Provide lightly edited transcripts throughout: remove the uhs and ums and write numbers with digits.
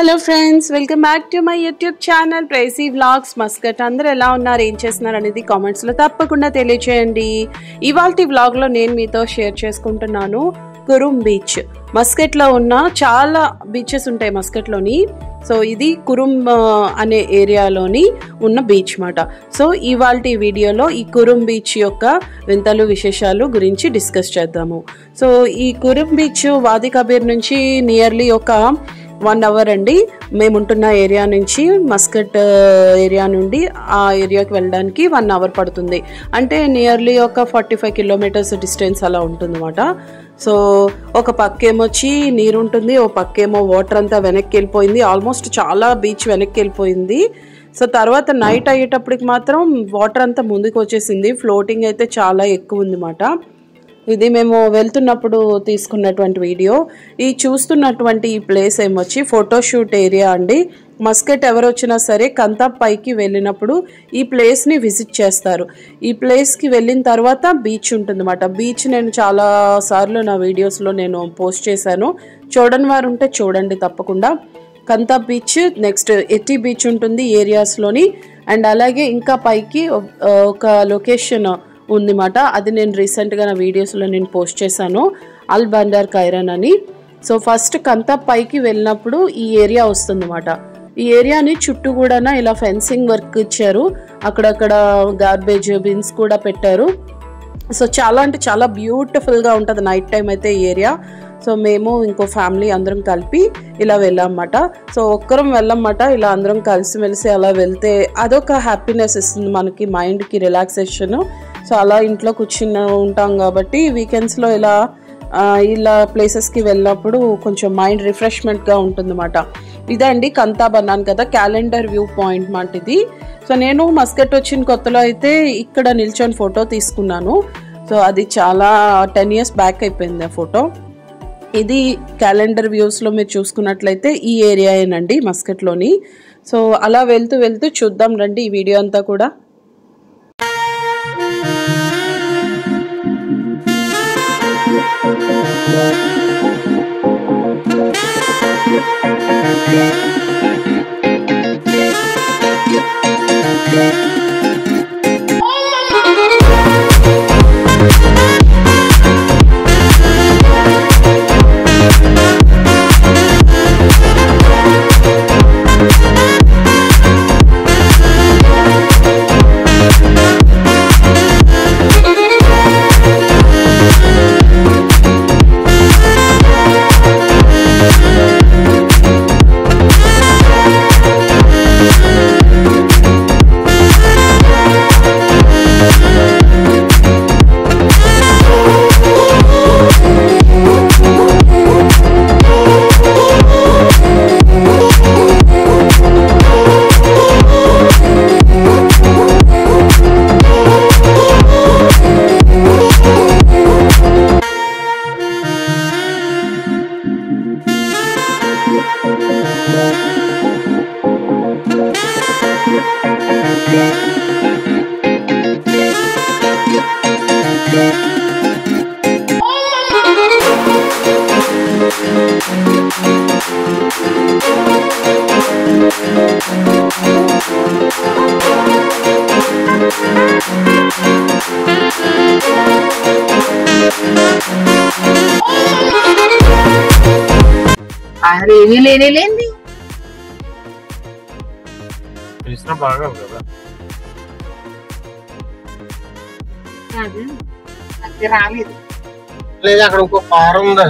Hello friends, welcome back to my YouTube channel pricey vlogs Muscat. అందరూ ఎలా ఉన్నారు, ఏం చేస్తున్నారు అనేది కామెంట్స్లో తప్పకుండా తెలియచేయండి. ఇవాల్టి వ్లాగ్లో నేను మీతో షేర్ చేసుకుంటున్నాను కురుమ్ బీచ్. మస్కట్లో ఉన్న చాలా బీచెస్ ఉంటాయి మస్కట్లోని. సో ఇది కురుమ్ అనే ఏరియాలోని ఉన్న బీచ్ మాట. సో ఇవాల్టి వీడియోలో ఈ కురుమ్ బీచ్ యొక్క వింతలు విశేషాలు గురించి డిస్కస్ చేద్దాము. సో ఈ కురుమ్ బీచ్ వాది కబీర్ నుంచి నియర్లీ ఒక 1 hour అండి. మేముంటున్న ఏరియా నుంచి మస్కట్ ఏరియా నుండి ఆ ఏరియాకి వెళ్ళడానికి 1 hour పడుతుంది. అంటే నియర్లీ ఒక 45 kilometers డిస్టెన్స్ అలా ఉంటుందన్నమాట. సో ఒక పక్కేమొచ్చి నీరు ఉంటుంది, ఒక పక్కేమో వాటర్ అంతా వెనక్కి వెళ్ళిపోయింది. ఆల్మోస్ట్ చాలా బీచ్ వెనక్కి వెళ్ళిపోయింది. సో తర్వాత నైట్ అయ్యేటప్పటికి మాత్రం వాటర్ అంతా ముందుకు వచ్చేసింది. ఫ్లోటింగ్ అయితే చాలా ఎక్కువ ఉందన్నమాట. ఇది మేము వెళ్తున్నప్పుడు తీసుకున్నటువంటి వీడియో. ఈ చూస్తున్నటువంటి ఈ ప్లేస్ ఏమొచ్చి ఫోటోషూట్ ఏరియా అండి. మస్కట్ ఎవరు వచ్చినా సరే కంతాబ్ పైకి వెళ్ళినప్పుడు ఈ ప్లేస్ని విజిట్ చేస్తారు. ఈ ప్లేస్కి వెళ్ళిన తర్వాత బీచ్ ఉంటుందన్నమాట. బీచ్ నేను చాలా సార్లు నా వీడియోస్లో నేను పోస్ట్ చేశాను. చూడని వారు ఉంటే చూడండి తప్పకుండా. కంతాబ్ బీచ్, నెక్స్ట్ ఎట్టి బీచ్ ఉంటుంది ఏరియాస్లోని. అండ్ అలాగే ఇంకా పైకి ఒక లొకేషన్ ఉందన్నమాట. అది నేను రీసెంట్గా నా వీడియోస్లో నేను పోస్ట్ చేశాను, అల్ బండార్ ఖైరన్ అని. సో ఫస్ట్ కంతాబ్ పైకి వెళ్ళినప్పుడు ఈ ఏరియా వస్తుందన్నమాట. ఈ ఏరియాని చుట్టూ కూడా ఇలా ఫెన్సింగ్ వర్క్ ఇచ్చారు. అక్కడక్కడ గార్బేజ్ బిన్స్ కూడా పెట్టారు. సో చాలా అంటే చాలా బ్యూటిఫుల్గా ఉంటుంది నైట్ టైం అయితే ఈ ఏరియా. సో మేము ఇంకో ఫ్యామిలీ అందరం కలిపి ఇలా వెళ్ళామన్నమాట. సో ఒక్కరం వెళ్ళామన్నమాట. ఇలా అందరం కలిసిమెలిసి అలా వెళ్తే అదొక హ్యాపీనెస్ ఇస్తుంది మనకి, మైండ్కి రిలాక్సేషన్. సో అలా ఇంట్లో కూర్చుని ఉంటాం కాబట్టి వీకెండ్స్లో ఇలా ప్లేసెస్కి వెళ్ళినప్పుడు కొంచెం మైండ్ రిఫ్రెష్మెంట్గా ఉంటుందన్నమాట. ఇదండి కంతాబ్ అన్నాను కదా, క్యాలెండర్ వ్యూ పాయింట్ మాట ఇది. సో నేను మస్కట్ వచ్చిన కొత్తలో అయితే ఇక్కడ నిల్చొని ఫోటో తీసుకున్నాను. సో అది చాలా 10 years బ్యాక్ అయిపోయింది ఆ ఫోటో. ఇది క్యాలెండర్ వ్యూస్లో మీరు చూసుకున్నట్లయితే ఈ ఏరియాయేనండి మస్కట్లోని. సో అలా వెళ్తూ వెళ్తూ చూద్దాం రండి ఈ వీడియో అంతా కూడా. ఏమీ లేని బాగా కదా రాలేదు. లేదు అక్కడ ఇంకో కారు ఉందా?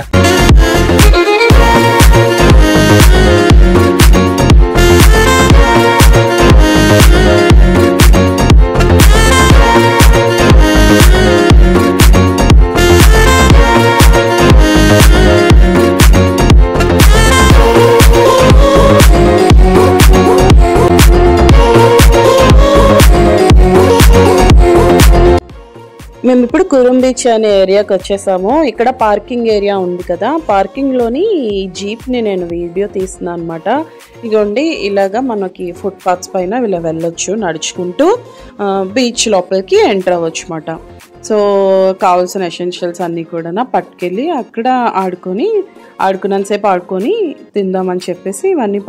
మేము ఇప్పుడు కురుం బీచ్ అనే ఏరియాకి వచ్చేసాము. ఇక్కడ పార్కింగ్ ఏరియా ఉంది కదా, పార్కింగ్లోని ఈ జీప్ని నేను వీడియో తీస్తున్నాను అనమాట. ఇదిగోండి, ఇలాగా మనకి ఫుట్ పాత్స్ పైన ఇలా వెళ్ళొచ్చు నడుచుకుంటూ, బీచ్ లోపలికి ఎంటర్ అవ్వచ్చు అన్నమాట. సో కావాల్సిన ఎసెన్షియల్స్ అన్నీ కూడా పట్టుకెళ్ళి అక్కడ ఆడుకున్నంతసేపు ఆడుకొని తిందామని చెప్పేసి ఇవన్నీ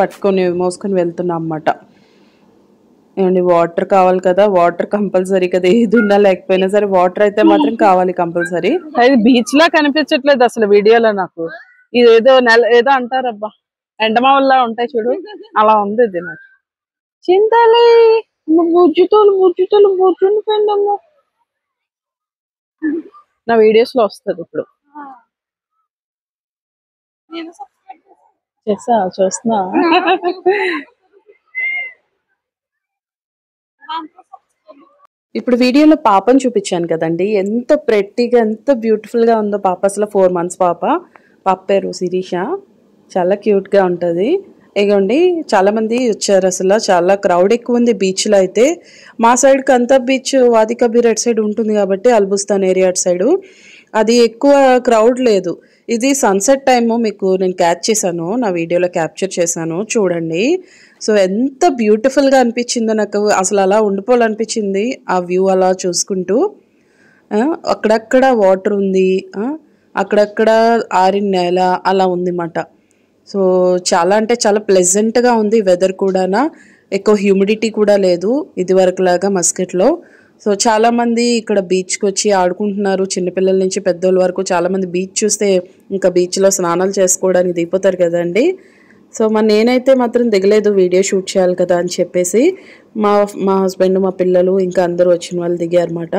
మోసుకొని వెళ్తున్నాం అన్నమాట. ఏమండి, వాటర్ కావాలి కదా, వాటర్ కంపల్సరీ కదా, ఏది ఉన్నా లేకపోయినా సరే వాటర్ అయితే మాత్రం కావాలి కంపల్సరీ. అది బీచ్ లా కనిపించట్లేదు అసలు వీడియోలో నాకు. ఇదేదో ఏదో అంటారబ్బా, ఎండమావుల్లా ఉంటాయి చూడు, అలా ఉంది ఇది నాకు. చింతలే బుజ్జుండిపోయిందమ్మా. నా వీడియోస్ లో వస్తుంది ఇప్పుడు. చూస్తున్నా. ఇప్పుడు వీడియోలో పాపను చూపించాను కదండి, ఎంత ప్రెట్టిగా ఎంత బ్యూటిఫుల్ గా ఉందో పాప. అసలు 4 months పాప పేరు శిరీష. చాలా క్యూట్ గా ఉంటది. ఇగోండి, చాలా మంది వచ్చారు, అసలు చాలా క్రౌడ్ ఎక్కువ ఉంది బీచ్ లో అయితే. మా సైడ్ కంతా బీచ్ వాది కబీర్ అటు సైడ్ ఉంటుంది కాబట్టి, అల్బుస్తాన్ ఏరియా అటు సైడు అది ఎక్కువ క్రౌడ్ లేదు. ఇది సన్సెట్ టైము, మీకు నేను క్యాచ్ చేశాను, నా వీడియోలో క్యాప్చర్ చేశాను చూడండి. సో ఎంత బ్యూటిఫుల్గా అనిపించిందో నాకు, అసలు అలా ఉండిపోవాలనిపించింది ఆ వ్యూ అలా చూసుకుంటూ. అక్కడక్కడ వాటర్ ఉంది, అక్కడక్కడ ఆరిన నేల అలా ఉంది అన్నమాట. సో చాలా అంటే చాలా ప్లెజెంట్గా ఉంది వెదర్ కూడా. ఎక్కువ హ్యూమిడిటీ కూడా లేదు ఇదివరకు లాగా మస్కట్లో. సో చాలామంది ఇక్కడ బీచ్కి వచ్చి ఆడుకుంటున్నారు, చిన్నపిల్లల నుంచి పెద్దోళ్ళ వరకు. చాలామంది బీచ్ చూస్తే ఇంకా బీచ్లో స్నానాలు చేసుకోవడానికి దిగిపోతారు కదండి. సో నేనైతే మాత్రం దిగలేదు, వీడియో షూట్ చేయాలి కదా అని చెప్పేసి. మా హస్బెండ్, మా పిల్లలు ఇంకా అందరూ వచ్చిన వాళ్ళు దిగారన్నమాట.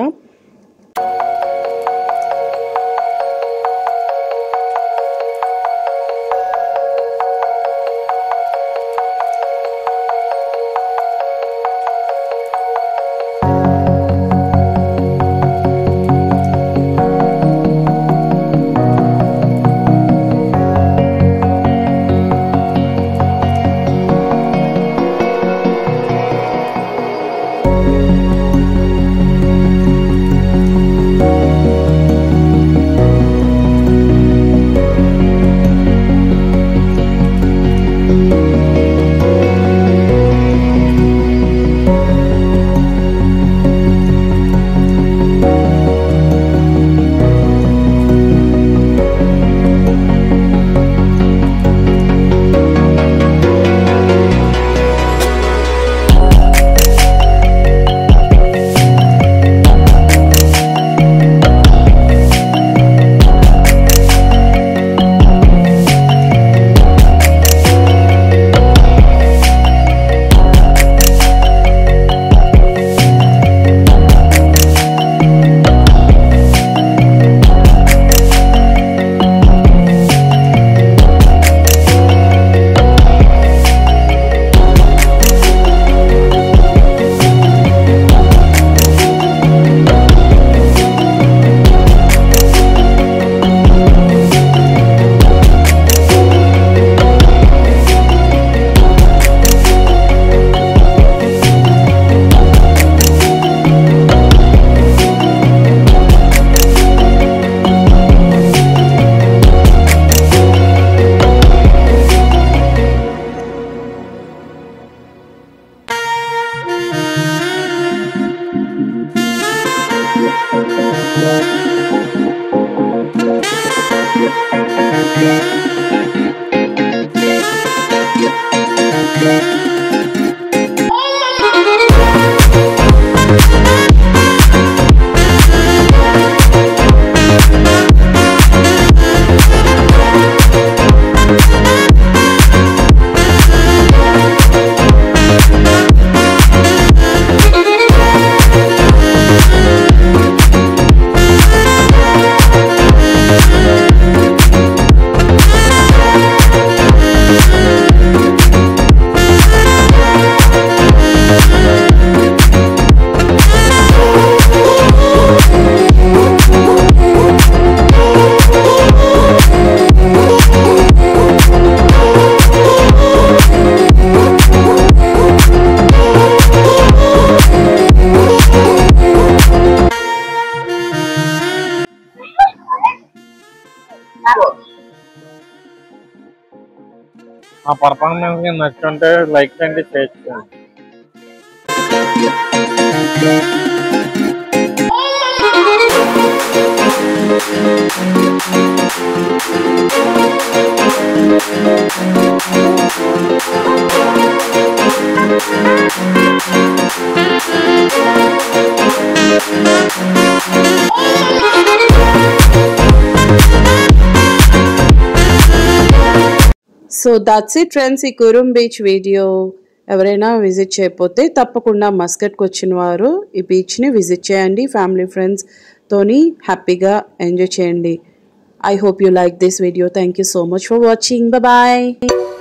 ఆ పర్ఫార్మెన్స్ నచ్చుంటే లైక్ చేయండి, షేర్ చేయండి. సో దట్స్ ఇట్ ఫ్రెండ్స్, ఈ కురుం బీచ్ వీడియో. ఎవరైనా విజిట్ చేయకపోతే తప్పకుండా మస్కట్కి వచ్చిన వారు ఈ బీచ్ని విజిట్ చేయండి. ఫ్యామిలీ ఫ్రెండ్స్ తోని హ్యాపీగా ఎంజాయ్ చేయండి. I hope you like this video. Thank you so much for watching. Bye bye.